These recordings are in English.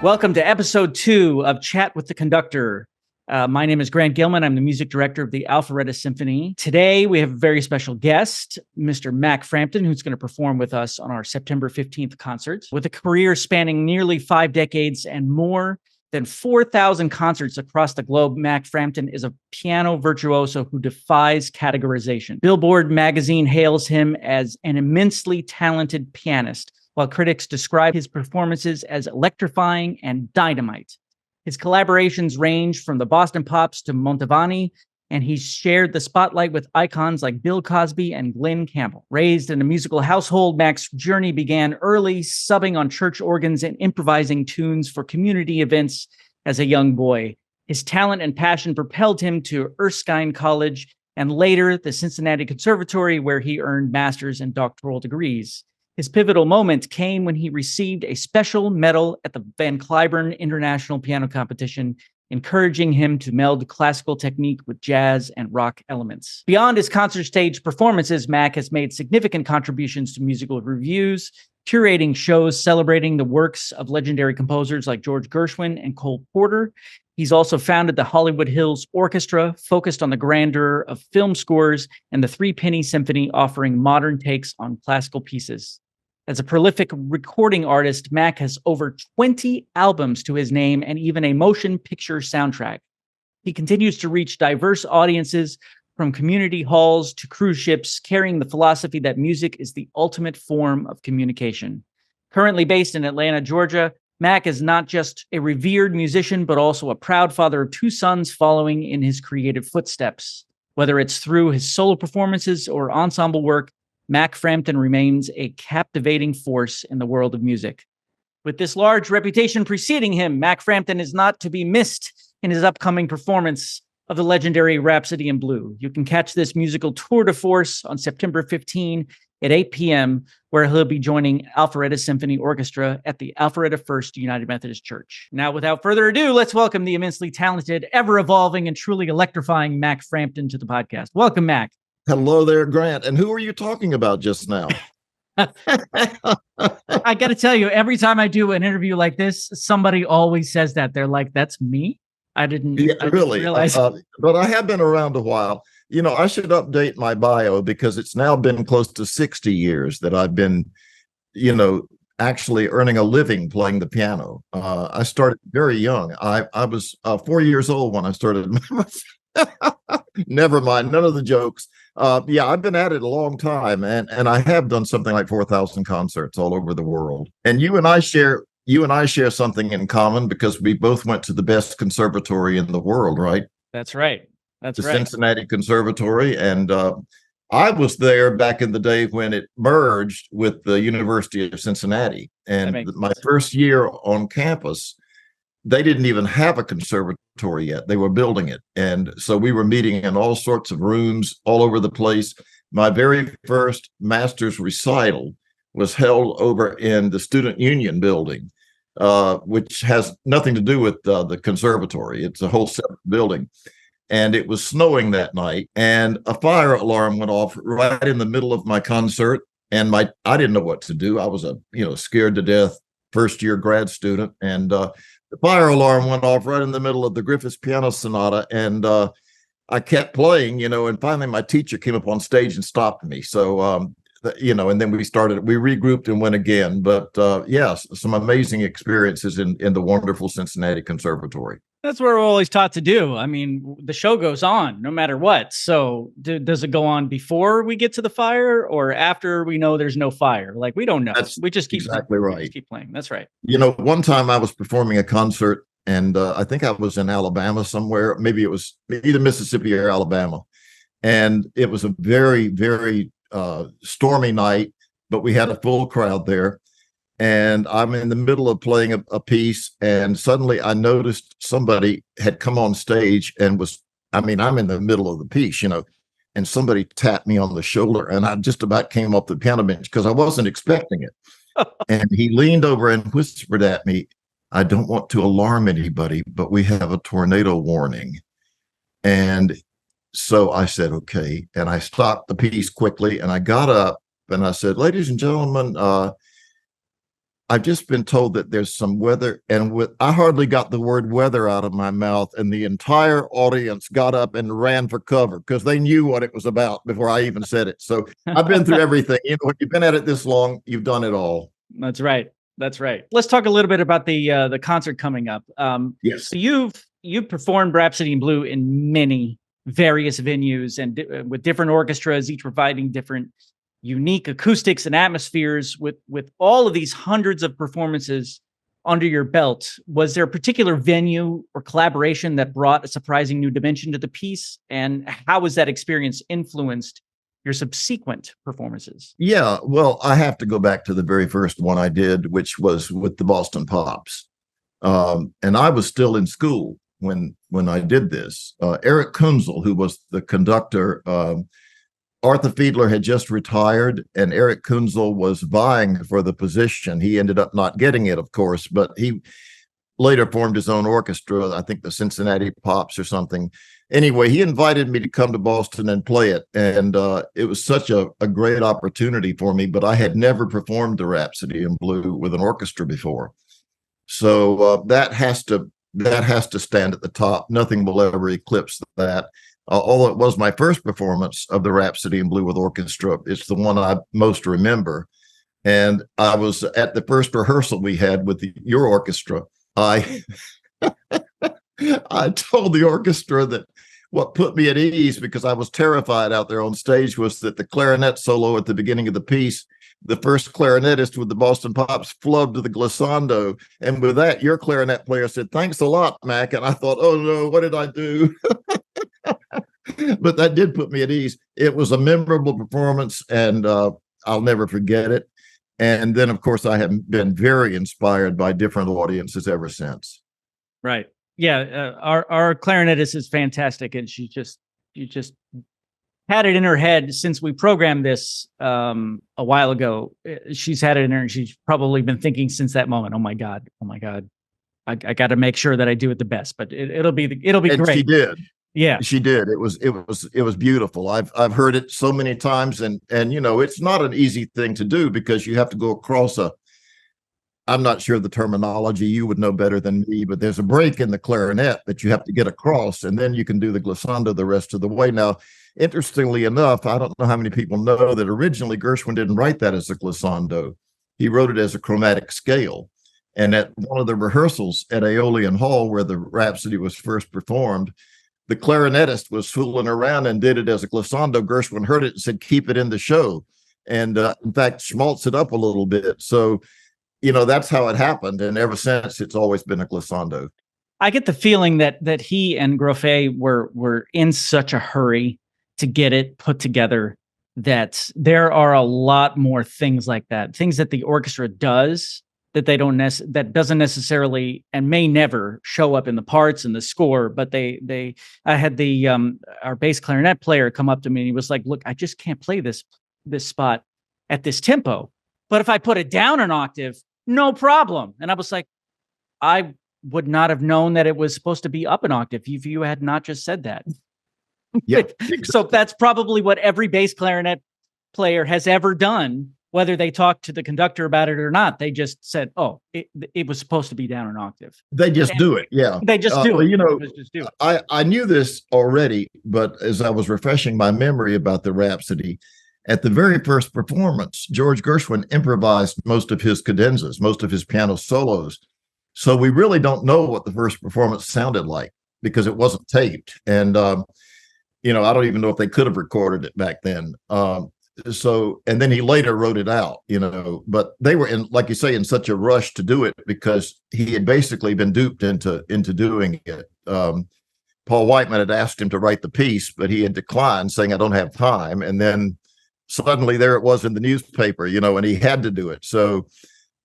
Welcome to episode 2 of Chat with the Conductor. My name is Grant Gilman. I'm the music director of the Alpharetta Symphony. Today, we have a very special guest, Mr. Mac Frampton, who's going to perform with us on our September 15th concert. With a career spanning nearly 5 decades and more than 4,000 concerts across the globe, Mac Frampton is a piano virtuoso who defies categorization. Billboard magazine hails him as an immensely talented pianist, while critics describe his performances as electrifying and dynamite. His collaborations range from the Boston Pops to Montevani, and he's shared the spotlight with icons like Bill Cosby and Glenn Campbell. Raised in a musical household, Mac's journey began early, subbing on church organs and improvising tunes for community events as a young boy. His talent and passion propelled him to Erskine College and later the Cincinnati Conservatory, where he earned master's and doctoral degrees. His pivotal moment came when he received a special medal at the Van Cliburn International Piano Competition, encouraging him to meld classical technique with jazz and rock elements. Beyond his concert stage performances, Mac has made significant contributions to musical reviews, curating shows celebrating the works of legendary composers like George Gershwin and Cole Porter. He's also founded the Hollywood Hills Orchestra, focused on the grandeur of film scores, and the Three Penny Symphony, offering modern takes on classical pieces. As a prolific recording artist, Mac has over 20 albums to his name and even a motion picture soundtrack. He continues to reach diverse audiences, from community halls to cruise ships, carrying the philosophy that music is the ultimate form of communication. Currently based in Atlanta, Georgia, Mac is not just a revered musician, but also a proud father of 2 sons following in his creative footsteps. Whether it's through his solo performances or ensemble work, Mac Frampton remains a captivating force in the world of music. With this large reputation preceding him, Mac Frampton is not to be missed in his upcoming performance of the legendary Rhapsody in Blue. You can catch this musical tour de force on September 15 at 8 p.m., where he'll be joining Alpharetta Symphony Orchestra at the Alpharetta First United Methodist Church. Now, without further ado, let's welcome the immensely talented, ever-evolving, and truly electrifying Mac Frampton to the podcast. Welcome, Mac. Hello there, Grant. And who are you talking about just now? I got to tell you, every time I do an interview like this, somebody always says that. They're like, that's me? I didn't really realize. But I have been around a while. You know, I should update my bio because it's now been close to 60 years that I've been, actually earning a living playing the piano. I started very young. I was 4 years old when I started. Never mind, none of the jokes. I've been at it a long time, and I have done something like 4,000 concerts all over the world. And you and I share something in common because we both went to the best conservatory in the world, right? That's right. The Cincinnati Conservatory, and I was there back in the day when it merged with the University of Cincinnati. And my first year on campus, they didn't even have a conservatory yet. They were building it. And so we were meeting in all sorts of rooms all over the place. My very first master's recital was held over in the Student Union building, which has nothing to do with the conservatory. It's a whole separate building. And it was snowing that night, and a fire alarm went off right in the middle of my concert. And I didn't know what to do. I was scared to death first year grad student. And the fire alarm went off right in the middle of the Griffiths Piano Sonata, and I kept playing, and finally my teacher came up on stage and stopped me. So, and then we regrouped and went again. But yes, some amazing experiences in the wonderful Cincinnati Conservatory. That's what we're always taught to do. I mean, the show goes on no matter what. So does it go on before we get to the fire or after we know there's no fire? Like, we don't know. We just keep exactly right. We just keep playing. That's right. One time I was performing a concert, and I think I was in Alabama somewhere. Maybe it was either Mississippi or Alabama. And it was a very, very stormy night, but we had a full crowd there. And I'm in the middle of playing a piece, and suddenly I noticed somebody had come on stage and I'm in the middle of the piece, and somebody tapped me on the shoulder, and I just about came off the piano bench because I wasn't expecting it. And he leaned over and whispered at me, "I don't want to alarm anybody, but we have a tornado warning." And so I said, okay. And I stopped the piece quickly, and I got up and I said, "Ladies and gentlemen, I've just been told that there's some weather, and I hardly got the word weather out of my mouth, and the entire audience got up and ran for cover because they knew what it was about before I even said it. So I've been through everything. When you've been at it this long, you've done it all. That's right. That's right. Let's talk a little bit about the concert coming up. Yes. So you've performed Rhapsody in Blue in many various venues and with different orchestras, each providing different unique acoustics and atmospheres. With all of these hundreds of performances under your belt, was there a particular venue or collaboration that brought a surprising new dimension to the piece? And how was that experience influenced your subsequent performances? Yeah, well, I have to go back to the very first one I did, which was with the Boston Pops. And I was still in school when I did this. Eric Kunzel, who was the conductor, Arthur Fiedler had just retired, and Eric Kunzel was vying for the position. He ended up not getting it, of course, but he later formed his own orchestra, I think the Cincinnati Pops or something. Anyway, he invited me to come to Boston and play it, and it was such a great opportunity for me, but I had never performed the Rhapsody in Blue with an orchestra before. So that has to stand at the top. Nothing will ever eclipse that. Although it was my first performance of the Rhapsody in Blue with orchestra, it's the one I most remember. And I was at the first rehearsal we had with your orchestra. I told the orchestra that what put me at ease, because I was terrified out there on stage, was that the clarinet solo at the beginning of the piece, the first clarinetist with the Boston Pops flubbed to the glissando. And with that, your clarinet player said, "Thanks a lot, Mac." And I thought, oh no, what did I do? But that did put me at ease. It was a memorable performance, and I'll never forget it. And then, of course, I have been very inspired by different audiences ever since. Right. Yeah. Our clarinetist is fantastic, and she just had it in her head since we programmed this a while ago. She's had it in her, and she's probably been thinking since that moment, oh my God, I got to make sure that I do it the best. But it'll be And great. She did. Yeah, she did. It was beautiful. I've heard it so many times, and it's not an easy thing to do because you have to go across I'm not sure the terminology, you would know better than me, but there's a break in the clarinet that you have to get across, and then you can do the glissando the rest of the way. Now, interestingly enough, I don't know how many people know that originally Gershwin didn't write that as a glissando. He wrote it as a chromatic scale. And at one of the rehearsals at Aeolian Hall, where the Rhapsody was first performed, the clarinetist was fooling around and did it as a glissando. Gershwin heard it and said, "Keep it in the show." And in fact, schmaltz it up a little bit. So, that's how it happened. And ever since, it's always been a glissando. I get the feeling that he and Grofé were in such a hurry to get it put together that there are a lot more things like that, things that the orchestra does that that doesn't necessarily and may never show up in the parts and the score. But I had our bass clarinet player come up to me and he was like, "Look, I just can't play this spot at this tempo, but if I put it down an octave, no problem." And I was like, I would not have known that it was supposed to be up an octave if you had not just said that. Yeah. So that's probably what every bass clarinet player has ever done. Whether they talked to the conductor about it or not, they just said, "Oh, it was supposed to be down an octave." They just do it. Yeah. They just do it. Just do it. I knew this already, but as I was refreshing my memory about the Rhapsody, at the very first performance, George Gershwin improvised most of his cadenzas, most of his piano solos. So we really don't know what the first performance sounded like because it wasn't taped. And, I don't even know if they could have recorded it back then. And then he later wrote it out, but they were like you say, in such a rush to do it because he had basically been duped into doing it. Paul Whiteman had asked him to write the piece, but he had declined, saying, "I don't have time." And then suddenly there it was in the newspaper, and he had to do it. So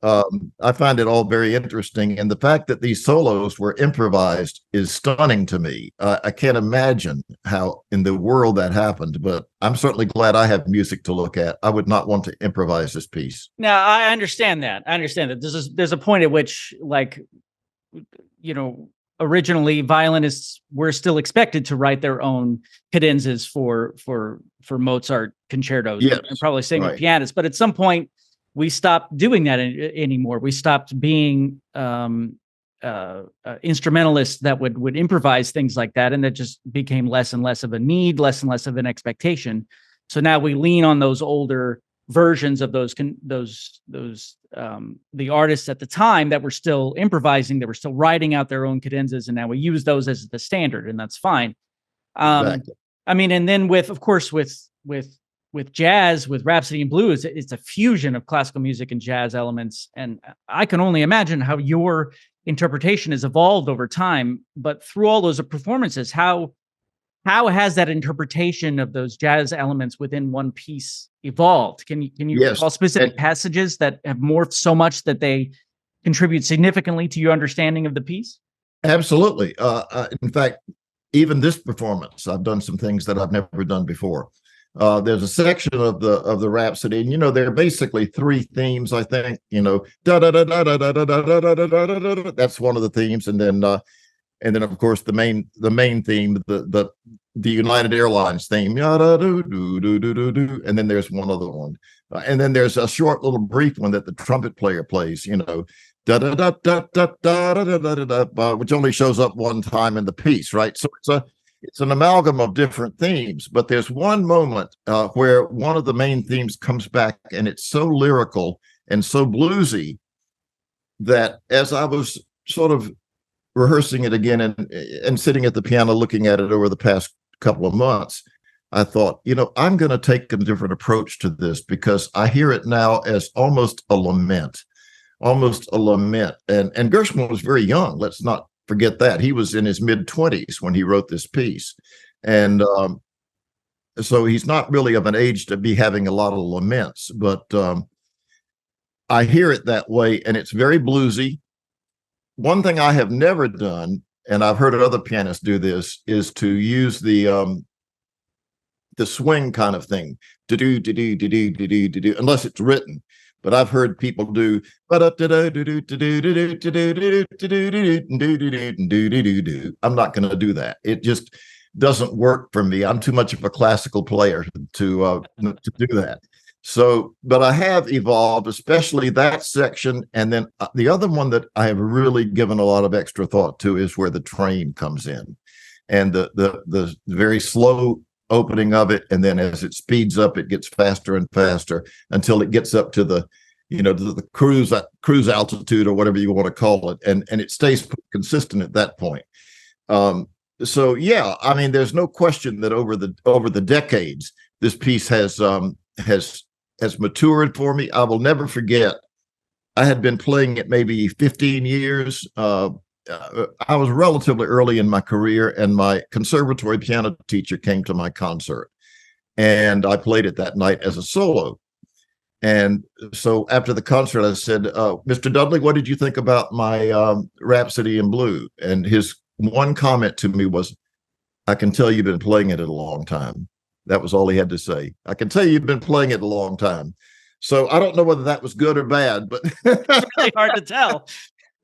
I find it all very interesting. And the fact that these solos were improvised is stunning to me. I can't imagine how in the world that happened, but I'm certainly glad I have music to look at. I would not want to improvise this piece. Now, I understand that. There's a point at which, originally violinists were still expected to write their own cadenzas for Mozart concertos. Yes, and probably same with pianists. But at some point, we stopped doing that anymore. We stopped being instrumentalists that would improvise things like that, and that just became less and less of a need, less and less of an expectation. So now we lean on those older versions of the artists at the time that were still improvising, that were still writing out their own cadenzas, and now we use those as the standard, and that's fine. Exactly. I mean, and then with jazz, with Rhapsody in Blue, it's a fusion of classical music and jazz elements, and I can only imagine how your interpretation has evolved over time. But through all those performances, how has that interpretation of those jazz elements within one piece evolved? Can you Yes. recall specific passages that have morphed so much that they contribute significantly to your understanding of the piece? Absolutely. In fact, even this performance, I've done some things that I've never done before. There's a section of the Rhapsody, and there are basically three themes. I think da da da da da da da da da da da. That's one of the themes, and then of course the main theme, the United Airlines theme, and then there's one other one, and then there's a short little brief one that the trumpet player plays, da da da da da da da da, which only shows up one time in the piece, right? So it's an amalgam of different themes, but there's one moment where one of the main themes comes back, and it's so lyrical and so bluesy that as I was sort of rehearsing it again and sitting at the piano looking at it over the past couple of months, I thought, I'm going to take a different approach to this, because I hear it now as almost a lament. And Gershwin was very young. Let's not forget that. He was in his mid-20s when he wrote this piece. And so he's not really of an age to be having a lot of laments, but I hear it that way, and it's very bluesy. One thing I have never done, and I've heard other pianists do this, is to use the swing kind of thing, do unless it's written. But I've heard people do. I'm not going to do that. It just doesn't work for me. I'm too much of a classical player to do that. So, but I have evolved, especially that section, and then the other one that I have really given a lot of extra thought to is where the train comes in, and the very slow opening of it, and then as it speeds up, it gets faster and faster until it gets up to the cruise altitude, or whatever you want to call it, and it stays consistent at that point. So yeah, I mean, there's no question that over the decades, this piece has matured for me. I will never forget, I had been playing it maybe 15 years. I was relatively early in my career, and my conservatory piano teacher came to my concert, and I played it that night as a solo. And so after the concert, I said, Mr. Dudley, what did you think about my Rhapsody in Blue? And his one comment to me was, I can tell you've been playing it a long time. That was all he had to say. I can tell you've been playing it a long time. So I don't know whether that was good or bad, but it's really hard to tell.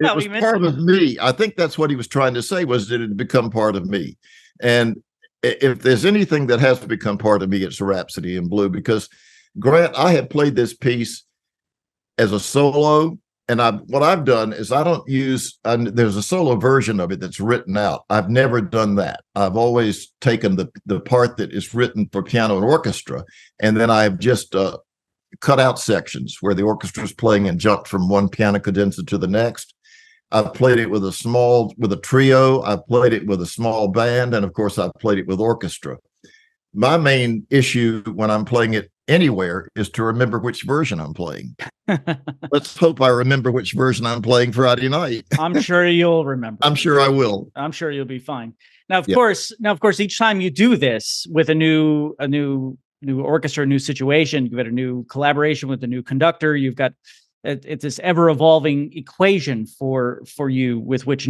It was part of me. I think that's what he was trying to say, was that it had become part of me. And if there's anything that has to become part of me, it's Rhapsody in Blue, because Grant, I had played this piece as a solo, and what I've done is I don't use, there's a solo version of it that's written out. I've never done that. I've always taken the part that is written for piano and orchestra, and then I've just cut out sections where the orchestra is playing and jumped from one piano cadenza to the next. I've played it with a trio. I've played it with a small band, and of course, I've played it with orchestra. My main issue when I'm playing it anywhere is to remember which version I'm playing. Let's hope I remember which version I'm playing Friday night. I'm sure you'll remember. I'm sure I will. I'm sure you'll be fine. Now, of course, each time you do this with a new orchestra, a new situation, you've got a new collaboration with a new conductor. You've got it's this ever evolving equation for you, with which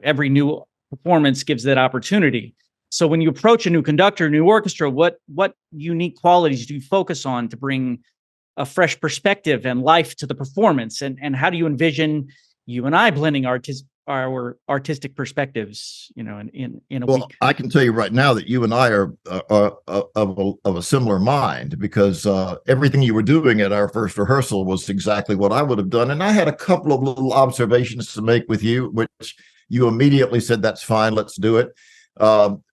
every new performance gives that opportunity. So when you approach a new conductor, new orchestra, what unique qualities do you focus on to bring a fresh perspective and life to the performance? And how do you envision you and I blending our artistic perspectives, in a Well, week? I can tell you right now that you and I are of a similar mind, because everything you were doing at our first rehearsal was exactly what I would have done. And I had a couple of little observations to make with you, which you immediately said, that's fine, let's do it.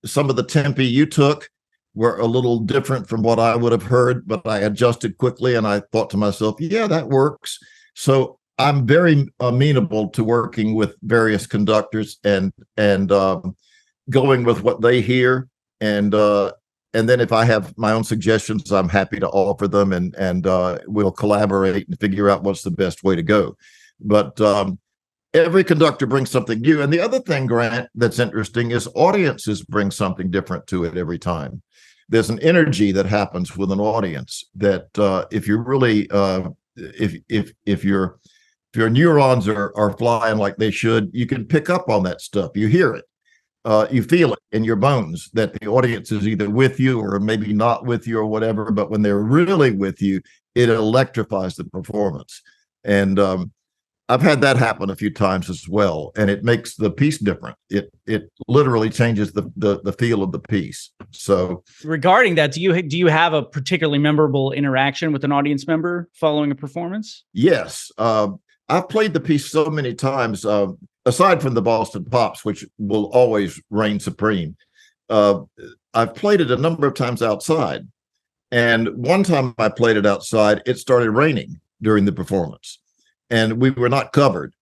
Some of the tempi you took were a little different from what I would have heard, but I adjusted quickly and I thought to myself, yeah, that works. So I'm very amenable to working with various conductors and going with what they hear, and then if I have my own suggestions, I'm happy to offer them, and we'll collaborate and figure out what's the best way to go. But every conductor brings something new, and the other thing, Grant, that's interesting is audiences bring something different to it every time. There's an energy that happens with an audience that if you're really if your neurons are flying like they should, you can pick up on that stuff. You hear it. You feel it in your bones that the audience is either with you or maybe not with you or whatever. But when they're really with you, it electrifies the performance. And I've had that happen a few times as well, and it makes the piece different. It literally changes the feel of the piece. So, regarding that, do you have a particularly memorable interaction with an audience member following a performance? Yes. I've played the piece so many times, aside from the Boston Pops, which will always reign supreme. I've played it a number of times outside. And one time I played it outside, it started raining during the performance. And we were not covered.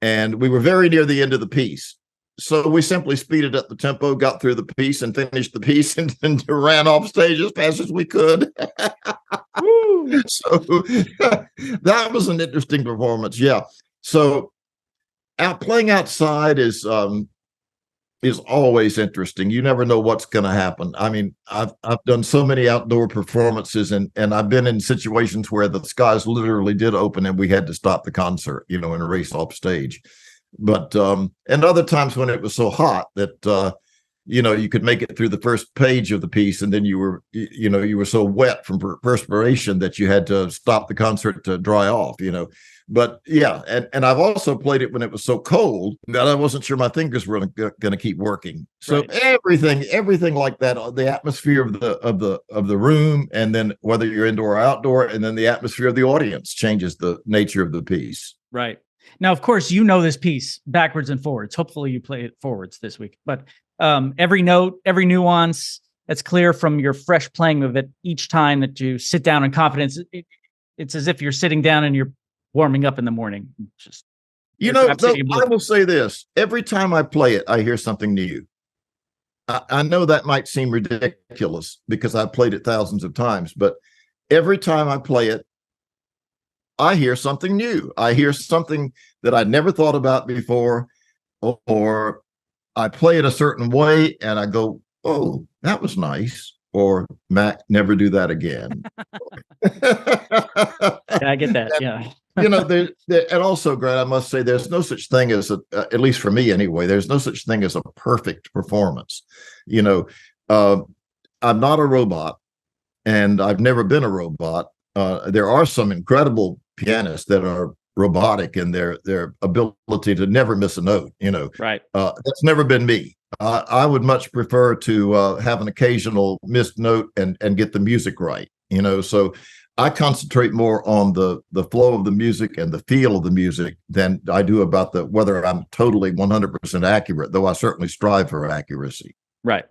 And we were very near the end of the piece. So we simply speeded up the tempo, got through the piece and finished the piece, and ran off stage as fast as we could. So that was an interesting performance. Yeah. So playing outside is always interesting. You never know what's going to happen. I mean, I've done so many outdoor performances, and I've been in situations where the skies literally did open and we had to stop the concert, and race off stage. But and other times when it was so hot that you could make it through the first page of the piece, and then you were so wet from perspiration that you had to stop the concert to dry off. But yeah, and I've also played it when it was so cold that I wasn't sure my fingers were going to keep working. So right. everything like that, the atmosphere of the room, and then whether you're indoor or outdoor, and then the atmosphere of the audience changes the nature of the piece. Right. Now, of course, this piece backwards and forwards. Hopefully you play it forwards this week, but every note, every nuance, that's clear from your fresh playing of it each time that you sit down in confidence. It's as if you're sitting down and you're warming up in the morning. Just I will say this: every time I play it, I hear something new. I know that might seem ridiculous because I've played it thousands of times, but every time I play it, I hear something new. I hear something that I never thought about before, or I play it a certain way and I go, "Oh, that was nice." Or, "Mac, never do that again." Yeah, I get that. Yeah. And also, Grant, I must say, there's no such thing as at least for me anyway, there's no such thing as a perfect performance. I'm not a robot, and I've never been a robot. There are some incredible pianists that are robotic in their ability to never miss a note. Right. That's never been me. I would much prefer to have an occasional missed note and get the music right. So I concentrate more on the flow of the music and the feel of the music than I do about whether I'm totally 100% accurate, though I certainly strive for accuracy. Right.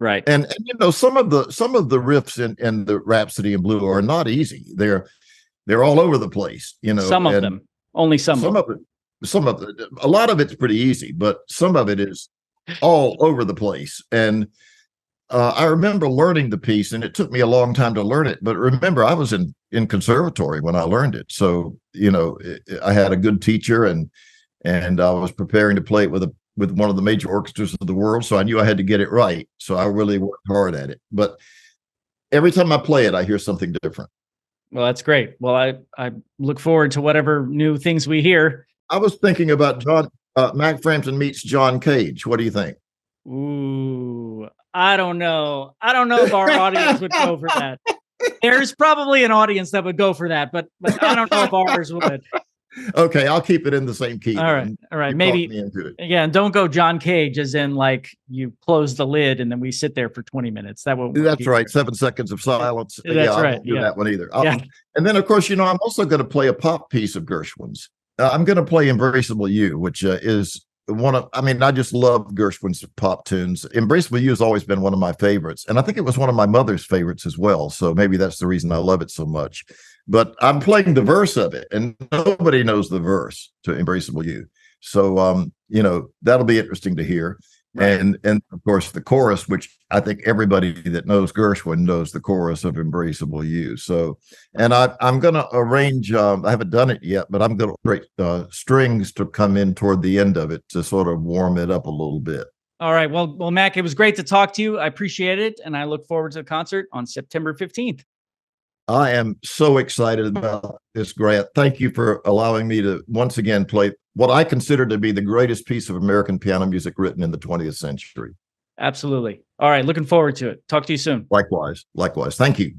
Right. And some of the riffs in the Rhapsody in Blue are not easy. They're all over the place, Some of them. Only some of it. A lot of it's pretty easy, but some of it is all over the place. And I remember learning the piece, and it took me a long time to learn it. But remember, I was in conservatory when I learned it, so I had a good teacher, and I was preparing to play it with one of the major orchestras of the world, so I knew I had to get it right. So I really worked hard at it. But every time I play it, I hear something different. Well, that's great. Well, I look forward to whatever new things we hear. I was thinking about Mac Frampton meets John Cage. What do you think? Ooh, I don't know. I don't know if our audience would go for that. There's probably an audience that would go for that, but I don't know if ours would. Okay, I'll keep it in the same key. All right. Then. All right. You Maybe, talked me into it. yeah, don't go John Cage as in like you close the lid and then we sit there for 20 minutes. That won't work. That's right. 7 seconds of silence. That's I right. won't do that one either. Yeah. And then, of course, I'm also going to play a pop piece of Gershwin's. I'm going to play Embraceable You, which is I just love Gershwin's pop tunes. Embraceable You has always been one of my favorites. And I think it was one of my mother's favorites as well. So maybe that's the reason I love it so much. But I'm playing the verse of it, and nobody knows the verse to Embraceable You. So, that'll be interesting to hear. Right. And of course, the chorus, which I think everybody that knows Gershwin knows the chorus of Embraceable You. So, and I'm going to arrange, I haven't done it yet, but I'm going to break strings to come in toward the end of it to sort of warm it up a little bit. All right. Well, Mac, it was great to talk to you. I appreciate it. And I look forward to the concert on September 15th. I am so excited about this, Grant. Thank you for allowing me to once again play what I consider to be the greatest piece of American piano music written in the 20th century. Absolutely. All right. Looking forward to it. Talk to you soon. Likewise. Thank you.